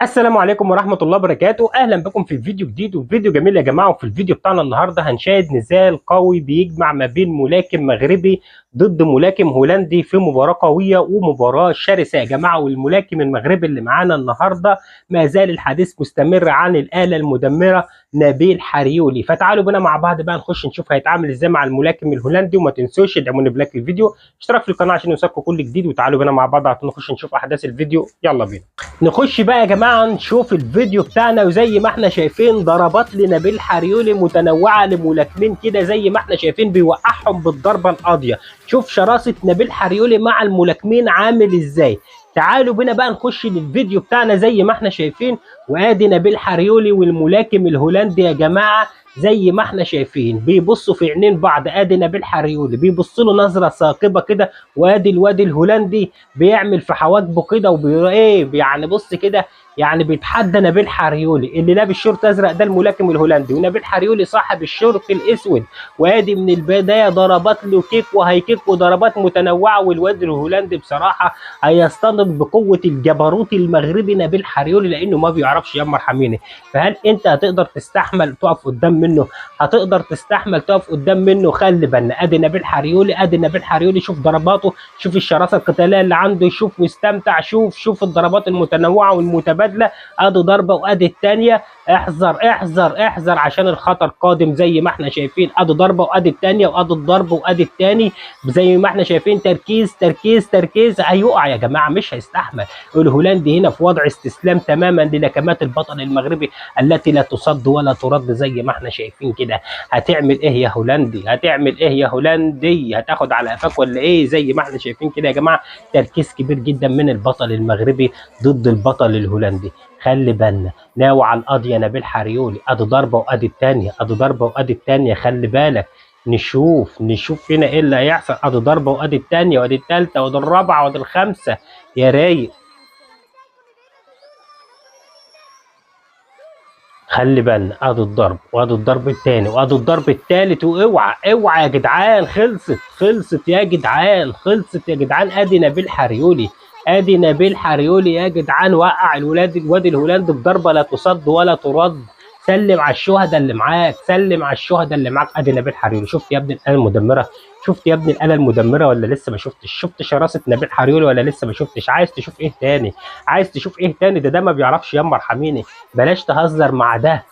السلام عليكم ورحمة الله وبركاته. أهلا بكم في فيديو جديد وفيديو جميل يا جماعة. وفي الفيديو بتاعنا النهاردة هنشاهد نزال قوي بيجمع ما بين ملاكم مغربي ضد ملاكم هولندي في مباراة قوية ومباراة شرسة يا جماعة. والملاكم المغربي اللي معانا النهاردة ما زال الحديث مستمر عن الآلة المدمرة نبيل حريولي. فتعالوا بنا مع بعض بقى نخش نشوف هيتعامل ازاي مع الملاكم الهولندي. وما تنسوش ادعموني بلايك الفيديو، اشتراك في القناة عشان يوصلكم كل جديد. وتعالوا بنا مع بعض عشان نخش نشوف أحداث الفيديو. يلا بينا نخش بقى يا جماعه نشوف الفيديو بتاعنا. وزي ما احنا شايفين ضربات لنبيل حريولي متنوعه لملاكمين كده، زي ما احنا شايفين بيوقعهم بالضربه القاضيه. شوف شراسه نبيل حريولي مع الملاكمين عامل ازاي. تعالوا بينا بقى نخش للفيديو بتاعنا زي ما احنا شايفين. وادي نبيل حريولي والملاكم الهولندي يا جماعه زي ما احنا شايفين بيبصوا في عينين بعض. ادي نبيل حريولي بيبص له نظره ثاقبه كده، وادي الواد الهولندي بيعمل في حواجبه كده ايه يعني بص كده، يعني بيتحدى نبيل حريولي. اللي لابس شورت ازرق ده الملاكم الهولندي، ونبيل حريولي صاحب الشورت الاسود. وادي من البدايه ضربات له كيك وهاي كيك وضربات متنوعه. والواد الهولندي بصراحه هيصطدم بقوه الجبروت المغربي نبيل حريولي لانه ما بيعرفش يمر حميني. فهل انت هتقدر تستحمل تقف قدام منه؟ هتقدر تستحمل تقف قدام منه؟ خلي بالنا ادي نبيل حريولي، ادي نبيل حريولي. شوف ضرباته، شوف الشراسه القتاليه اللي عنده، شوف واستمتع. شوف الضربات المتنوعه والمتبادله. ادي ضربه وادي الثانيه. احذر احذر احذر عشان الخطر قادم زي ما احنا شايفين. ادي ضربه وادي الثانيه وادي الضرب وادي الثاني زي ما احنا شايفين. تركيز تركيز تركيز. هيقع يا جماعه، مش هيستحمل. الهولندي هنا في وضع استسلام تماما للكمات البطل المغربي التي لا تصد ولا ترد زي ما احنا شايفين كده. هتعمل ايه يا هولندي؟ هتعمل ايه يا هولندي؟ هتاخد على قفاك ولا ايه؟ زي ما احنا شايفين كده يا جماعه. تركيز كبير جدا من البطل المغربي ضد البطل الهولندي. خلي بالنا، ناوي على القضيه نبيل حريولي. ادي ضربه وادي الثانيه، ادي ضربه وادي الثانيه. خلي بالك، نشوف هنا ايه اللي هيحصل. ادي ضربه وادي الثانيه وادي الثالثه وادي الرابعه وادي الخامسه. يا رايق، خلي بالنا. ادي الضرب وادي الضرب الثاني وادي الضرب الثالث. واوعى اوعى يا جدعان، خلصت يا جدعان، خلصت يا جدعان. ادي نبيل حريولي، ادي نبيل حريولي يا جدعان. وقع الواد الهولندي بضربه لا تصد ولا ترد. سلم على الشهداء اللي معاك، سلم على الشهداء اللي معاك. ادي نبيل حريولي. شفت يا ابني الاله المدمره؟ شفت يا ابني الاله المدمره ولا لسه ما شفتش؟ شفت شراسه نبيل حريولي ولا لسه ما شفتش؟ عايز تشوف ايه تاني؟ عايز تشوف ايه تاني؟ ده ما بيعرفش يمر حميني. بلاش تهزر مع ده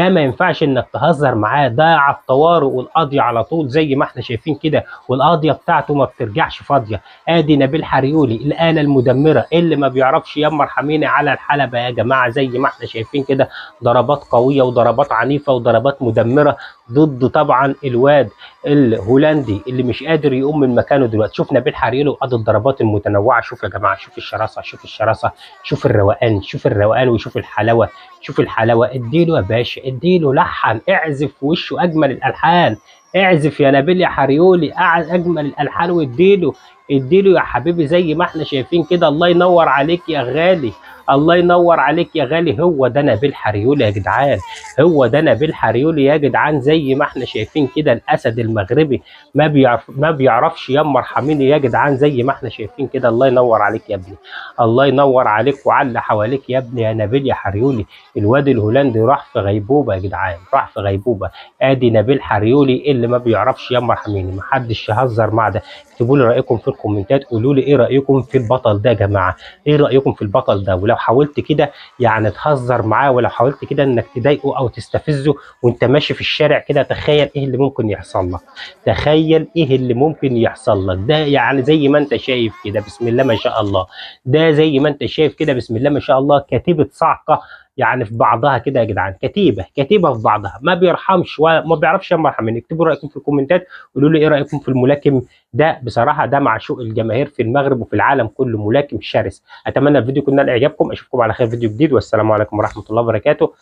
ما ينفعش انك تهزر معاه. ده على الطوارئ والقاضيه على طول زي ما احنا شايفين كده. والقاضيه بتاعته ما بترجعش فاضيه. ادي نبيل حريولي الاله المدمره اللي ما بيعرفش يمر حميني على الحلبه يا جماعه زي ما احنا شايفين كده. ضربات قويه وضربات عنيفه وضربات مدمره ضد طبعا الواد الهولندي اللي مش قادر يقوم من مكانه دلوقتي. شوف نبيل حريولي وادي الضربات المتنوعه. شوف يا جماعه، شوف الشراسه، شوف الشراسه، شوف الروقان، شوف الروقان وشوف الحلاوه. شوف الحلاوه. اديله يا باشا، اديله لحن، اعزف في وشه اجمل الالحان. اعزف يا نبيل يا حريولي اجمل الالحان واديله. اديله يا حبيبي زي ما احنا شايفين كده. الله ينور عليك يا غالي، الله ينور عليك يا غالي. هو ده نبيل حريولي يا جدعان، هو ده نبيل حريولي يا جدعان زي ما احنا شايفين كده. الاسد المغربي ما بيعرفش يمر حميني يا جدعان زي ما احنا شايفين كده. الله ينور عليك يا ابني، الله ينور عليك وعلى حواليك يا ابني يا نبيل يا حريولي. الواد الهولندي راح في غيبوبه يا جدعان، راح في غيبوبه. ادي نبيل حريولي اللي ما بيعرفش يمر حميني. محدش يهزر مع ده. اكتبوا لي رايكم في الكومنتات، قولوا لي ايه رايكم في البطل ده يا جماعه. ايه رايكم في البطل ده؟ ولو حاولت كده يعني تهزر معاه، ولو حاولت كده انك تضايقه او تستفزه وانت ماشي في الشارع كده، تخيل ايه اللي ممكن يحصل لك. تخيل ايه اللي ممكن يحصل لك. ده يعني زي ما انت شايف كده بسم الله ما شاء الله. ده زي ما انت شايف كده بسم الله ما شاء الله. كتيبه صعقه يعني في بعضها كده يا جدعان. كتيبه في بعضها، ما بيرحمش وما بيعرفش يمر حميني. اكتبوا رايكم في الكومنتات، قولوا لي ايه رايكم في الملاكم ده. بصراحه ده معشوق الجماهير في المغرب وفي العالم كله، ملاكم شرس. اتمنى الفيديو يكون نال اعجابكم. اشوفكم على خير فيديو جديد، والسلام عليكم ورحمه الله وبركاته.